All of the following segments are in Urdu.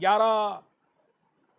11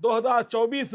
2024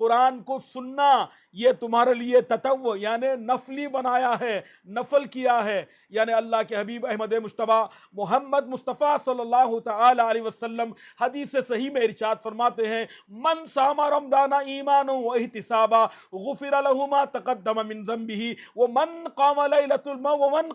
قرآن کو سننا یہ تمہارے لیے تطوع یعنی نفلی بنایا ہے، نفل کیا ہے۔ یعنی اللہ کے حبیب احمد مجتبیٰ محمد مصطفیٰ صلی اللہ تعالی علیہ وسلم حدیث صحیح میں ارشاد فرماتے ہیں، من صام رمضان ایمانا و احتسابا غفر له ما تقدم من ذنبه ومن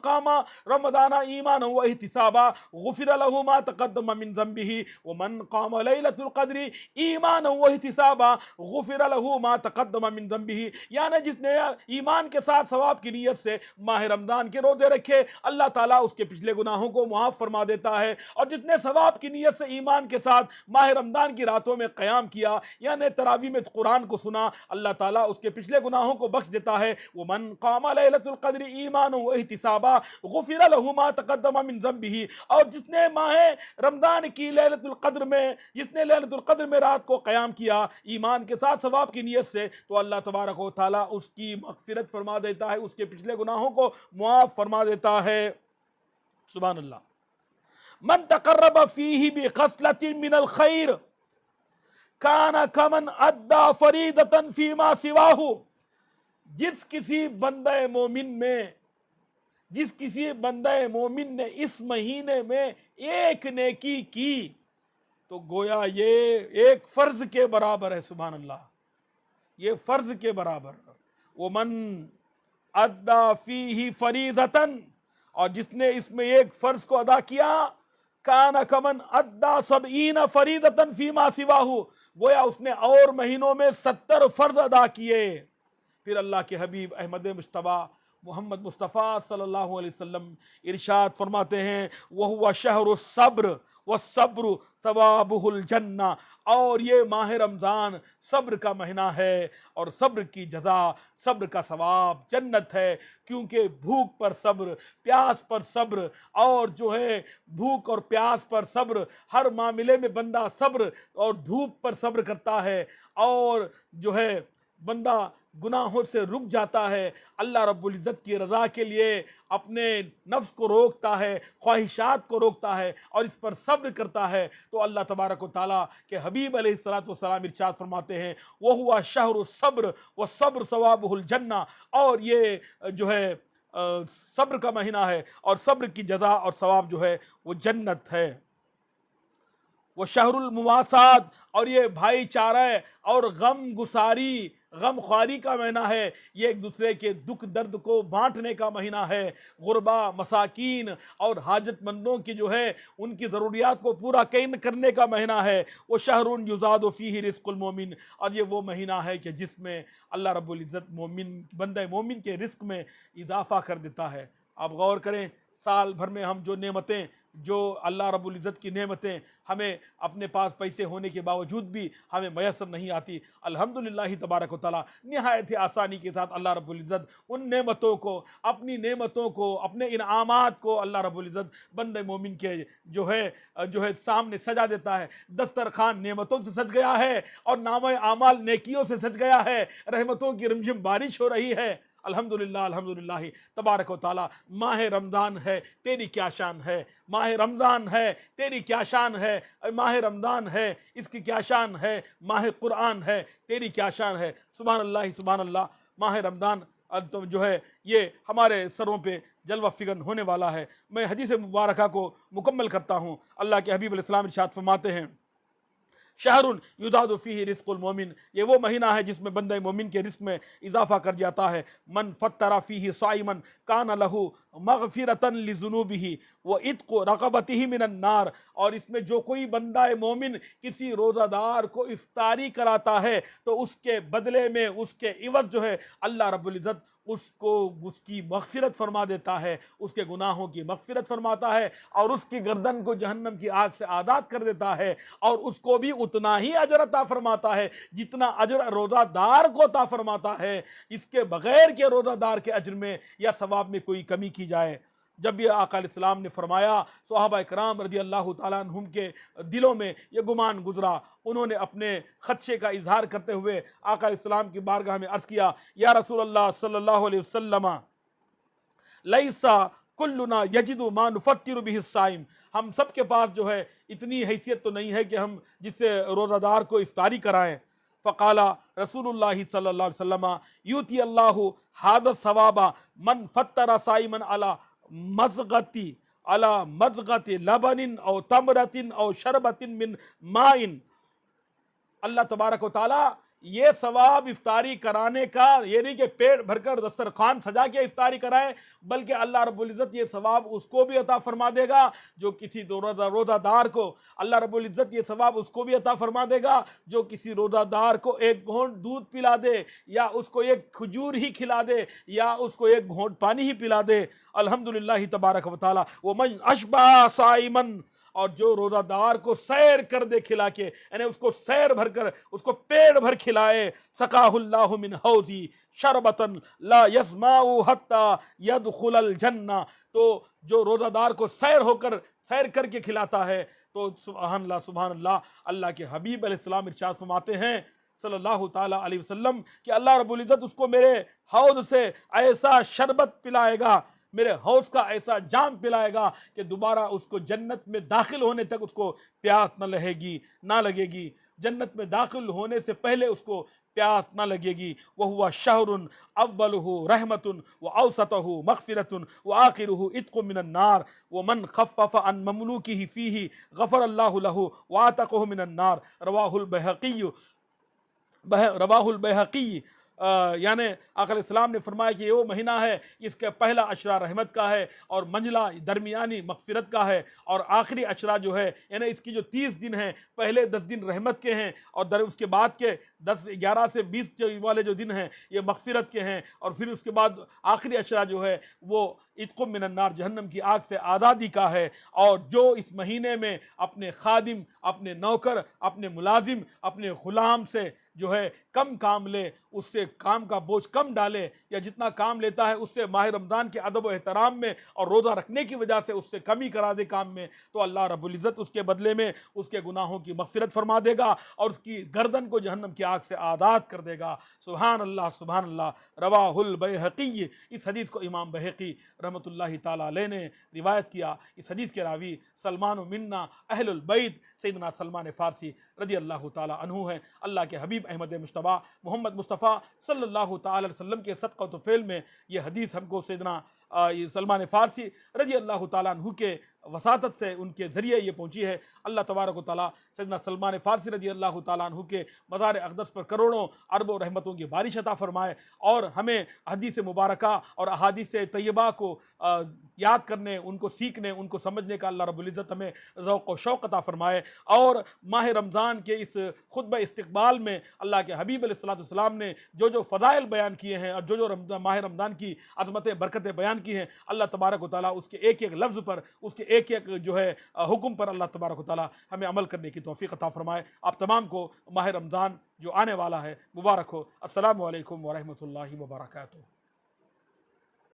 قام رمضان ایمانا و احتسابا غفر له ما تقدم من ذنبه ومن قام لیلۃ القدر ایمانا و احتسابا غفر له ما تقدم من ذنبه، یعنی جس نے ایمان کے ساتھ ثواب کی نیت سے ماہ رمضان کے روزے رکھے اللہ تعالیٰ اس کے پچھلے گناہوں کو معاف فرما دیتا ہے، اور جس نے ثواب کی نیت سے ایمان کے ساتھ ماہ رمضان کی راتوں میں قیام کیا یعنی تراویح میں قرآن کو سنا اللہ تعالیٰ اس کے پچھلے گناہوں کو بخش دیتا ہے۔ ومن قام لیلۃ القدر ایمانا و احتسابا غفر له ما تقدم من ذنبه، اور جس نے ماہ رمضان کی لیلۃ القدر میں لیلۃ القدر میں رات کو قیام کیا ایمان کے ساتھ ثواب کی نیت سے، تو اللہ تبارک و تعالیٰ اس کی مغفرت فرما دیتا ہے، اس کے پچھلے گناہوں کو معاف فرما دیتا ہے۔ سبحان اللہ۔ من تقرب فیہ بخصلۃ من الخیر کان کمن ادی فریضۃ فیما سواہ، جس کسی بندہ مومن نے اس مہینے میں ایک نیکی کی تو گویا یہ ایک فرض کے برابر ہے۔ سبحان اللہ، یہ فرض کے برابر۔ ومن ادا فیہ فریضۃ، اور جس نے اس میں ایک فرض کو ادا کیا کان کمن ادا 70 فریضۃ فیما سواہ، گویا اس نے اور مہینوں میں 70 فرض ادا کیے۔ پھر اللہ کے حبیب احمد مجتبیٰ محمد مصطفیٰ صلی اللہ علیہ وسلم ارشاد فرماتے ہیں، وَهُوَ شَهْرُ الصَّبْرِ وَالصَّبْرُ ثَوَابُهُ الْجَنَّةُ، اور یہ ماہ رمضان صبر کا مہینہ ہے اور صبر کی جزا، صبر کا ثواب جنت ہے، کیونکہ بھوک پر صبر، پیاس پر صبر، اور جو ہے بھوک اور پیاس پر صبر، ہر معاملے میں بندہ صبر اور دھوپ پر صبر کرتا ہے، اور جو ہے بندہ گناہوں سے رک جاتا ہے، اللہ رب العزت کی رضا کے لیے اپنے نفس کو روکتا ہے، خواہشات کو روکتا ہے اور اس پر صبر کرتا ہے، تو اللہ تبارک و تعالیٰ کے حبیب علیہ السلام ارشاد فرماتے ہیں، وَهُوَ شَهْرُ الصَّبْرِ وَالصَّبْرُ ثَوَابُهُ الْجَنَّةُ، اور یہ جو ہے صبر کا مہینہ ہے اور صبر کی جزا اور ثواب جو ہے وہ جنت ہے۔ وہ شہر المواسات، اور یہ بھائی چارہ اور غم گساری، غم خواری کا مہینہ ہے، یہ ایک دوسرے کے دکھ درد کو بانٹنے کا مہینہ ہے، غربا، مساکین اور حاجت مندوں کی جو ہے ان کی ضروریات کو پورا کرنے کا مہینہ ہے۔ وہ شہر یزاد فیہ رزق المومن، اور یہ وہ مہینہ ہے کہ جس میں اللہ رب العزت بندہ مومن کے رزق میں اضافہ کر دیتا ہے۔ آپ غور کریں، سال بھر میں ہم جو نعمتیں، جو اللہ رب العزت کی نعمتیں ہمیں اپنے پاس پیسے ہونے کے باوجود بھی ہمیں میسر نہیں آتی، الحمدللہ تبارک و تعالیٰ نہایت ہی آسانی کے ساتھ اللہ رب العزت ان نعمتوں کو، اپنی نعمتوں کو، اپنے انعامات کو اللہ رب العزت بندے مومن کے جو ہے سامنے سجا دیتا ہے۔ دسترخوان نعمتوں سے سج گیا ہے اور نامہ اعمال نیکیوں سے سج گیا ہے، رحمتوں کی رمجم بارش ہو رہی ہے۔ الحمدللہ تبارک و تعالیٰ، ماہ رمضان ہے تیری کیا شان ہے، ماہ رمضان ہے تیری کیا شان ہے، ماہ رمضان ہے اس کی کیا شان ہے، ماہ قرآن ہے تیری کیا شان ہے۔ سبحان اللہ سبحان اللہ۔ ماہ رمضان جو ہے یہ ہمارے سروں پہ جلوہ فگن ہونے والا ہے۔ میں حدیث مبارکہ کو مکمل کرتا ہوں۔ اللہ کے حبیب علیہ السلام ارشاد فرماتے ہیں، شہر یزاد فیہ رزق المومن، یہ وہ مہینہ ہے جس میں بندہ مومن کے رزق میں اضافہ کر جاتا ہے۔ من فطر فیہ صائما کان لہ مغفرۃ لذنوبہ وعتق رقبتہ من النار، اور اس میں جو کوئی بندہ مومن کسی روزہ دار کو افطاری کراتا ہے تو اس کے بدلے میں، اس کے عوض جو ہے اللہ رب العزت اس کو اس کی مغفرت فرما دیتا ہے، اس کے گناہوں کی مغفرت فرماتا ہے، اور اس کی گردن کو جہنم کی آگ سے آزاد کر دیتا ہے، اور اس کو بھی اتنا ہی اجر عطا فرماتا ہے جتنا اجر روزہ دار کو عطا فرماتا ہے، اس کے بغیر کہ روزہ دار کے اجر میں یا ثواب میں کوئی کمی کی جائے۔ جب یہ آقا علیہ السلام نے فرمایا، صحابہ کرام رضی اللہ تعالیٰ عنہم کے دلوں میں یہ گمان گزرا، انہوں نے اپنے خدشے کا اظہار کرتے ہوئے آقا علیہ السلام کی بارگاہ میں عرض کیا، یا رسول اللہ صلی اللہ علیہ وسلم، لیسا کلنا یجد ما نفطر به الصائم، ہم سب کے پاس جو ہے اتنی حیثیت تو نہیں ہے کہ ہم جس سے روزہ دار کو افطاری کرائیں۔ فقال رسول اللہ صلی اللہ علیہ وسلم یوتی اللہ هذا الثواب من فطر صائما على مضغة لبن او تمرة او شربة من ماء۔ اللہ تبارک و تعالیٰ یہ ثواب افطاری کرانے کا، یہ نہیں کہ پیٹ بھر کر دسترخوان سجا کے افطاری کرائے، بلکہ اللہ رب العزت یہ ثواب اس کو بھی عطا فرما دے گا جو کسی روزہ دار کو، اللہ رب العزت یہ ثواب اس کو بھی عطا فرما دے گا جو کسی روزہ دار کو ایک گھونٹ دودھ پلا دے، یا اس کو ایک کھجور ہی کھلا دے، یا اس کو ایک گھونٹ پانی ہی پلا دے۔ الحمدللہ تبارک و تعالیٰ ومن اشبع صائمن، اور جو روزہ دار کو سیر کر دے کھلا کے، یعنی اس کو سیر بھر کر، اس کو پیٹ بھر کھلائے، سقاہ اللہ من حوضی شربتا لا یظمأ حتی یدخل الجنہ، تو جو روزہ دار کو سیر کر کے کھلاتا ہے، تو سبحان اللہ، اللہ کے حبیب علیہ السلام ارشاد فرماتے ہیں صلی اللہ تعالیٰ علیہ وسلم کہ اللہ رب العزت اس کو میرے حوض سے ایسا شربت پلائے گا، میرے حوض کا ایسا جام پلائے گا کہ دوبارہ اس کو جنت میں داخل ہونے تک اس کو پیاس نہ لگے گی، جنت میں داخل ہونے سے پہلے اس کو پیاس نہ لگے گی۔ وَهُوَ شَهْرٌ أَوَّلُهُ رَحْمَةٌ وَأَوْسَطُهُ مَغْفِرَةٌ وَآخِرُهُ عِتْقٌ مِّنَ النَّارِ وَمَنْ خَفَّفَ عَنْ مَمْلُوكِهِ فِيهِ غَفَرَ اللَّهُ لَهُ وَعَتَقَهُ مِنَ النَّارِ رواہ البیہقی۔ یعنی آقا علیہ السلام نے فرمایا کہ یہ وہ مہینہ ہے، اس کا پہلا عشرہ رحمت کا ہے، اور منجلہ درمیانی مغفرت کا ہے، اور آخری عشرہ جو ہے، یعنی اس کی جو 30 دن ہیں، پہلے 10 دن رحمت کے ہیں، اور اس کے بعد کے 11 سے 20 والے جو دن ہیں یہ مغفرت کے ہیں، اور پھر اس کے بعد آخری عشرہ جو ہے وہ عتق من النار، جہنم کی آگ سے آزادی کا ہے۔ اور جو اس مہینے میں اپنے خادم، اپنے نوکر، اپنے ملازم، اپنے غلام سے جو ہے کم کام لے، اس سے کام کا بوجھ کم ڈالے، یا جتنا کام لیتا ہے اس سے ماہ رمضان کے ادب و احترام میں اور روزہ رکھنے کی وجہ سے اس سے کمی کرا دے کام میں، تو اللہ رب العزت اس کے بدلے میں اس کے گناہوں کی مغفرت فرما دے گا، اور اس کی گردن کو جہنم کی آگ سے آزاد کر دے گا۔ سبحان اللہ، سبحان اللہ۔ رواہ البیہقی، اس حدیث کو امام بہقی رحمۃ اللہ تعالیٰ علیہ نے روایت کیا۔ اس حدیث کے راوی سلمان منا اہل البیت سیدنا سلمان فارسی رضی اللہ تعالیٰ عنہ ہیں۔ اللہ کے حبیب احمد مجتبیٰ محمد مصطفیٰ صلی اللہ تعالیٰ علیہ وسلم کے صدقہ و فعل میں یہ حدیث ہم کو سیدنا سلمان فارسی رضی اللہ تعالیٰ عنہ کے وساطت سے، ان کے ذریعے یہ پہنچی ہے۔ اللہ تبارک و تعالیٰ سیدنا سلمان فارسی رضی اللہ تعالیٰ عنہ کے مزار اقدس پر کروڑوں اربوں رحمتوں کی بارش عطا فرمائے، اور ہمیں حدیث مبارکہ اور احادیث طیبہ کو یاد کرنے، ان کو سیکھنے، ان کو سمجھنے کا اللہ رب العزت ہمیں ذوق و شوق عطا فرمائے، اور ماہ رمضان کے اس خطبہ استقبال میں اللہ کے حبیب علیہ السلام نے جو فضائل بیان کیے ہیں، اور جو ماہ رمضان کی عظمتیں برکتیں بیان کی ہیں، اللہ تبارک و تعالیٰ اس کے ایک ایک لفظ پر، اس کے ایک ایک جو ہے حکم پر اللہ تبارک و تعالیٰ ہمیں عمل کرنے کی توفیق عطا فرمائے۔ آپ تمام کو ماہ رمضان جو آنے والا ہے مبارک ہو۔ السلام علیکم ورحمۃ اللہ وبرکاتہ۔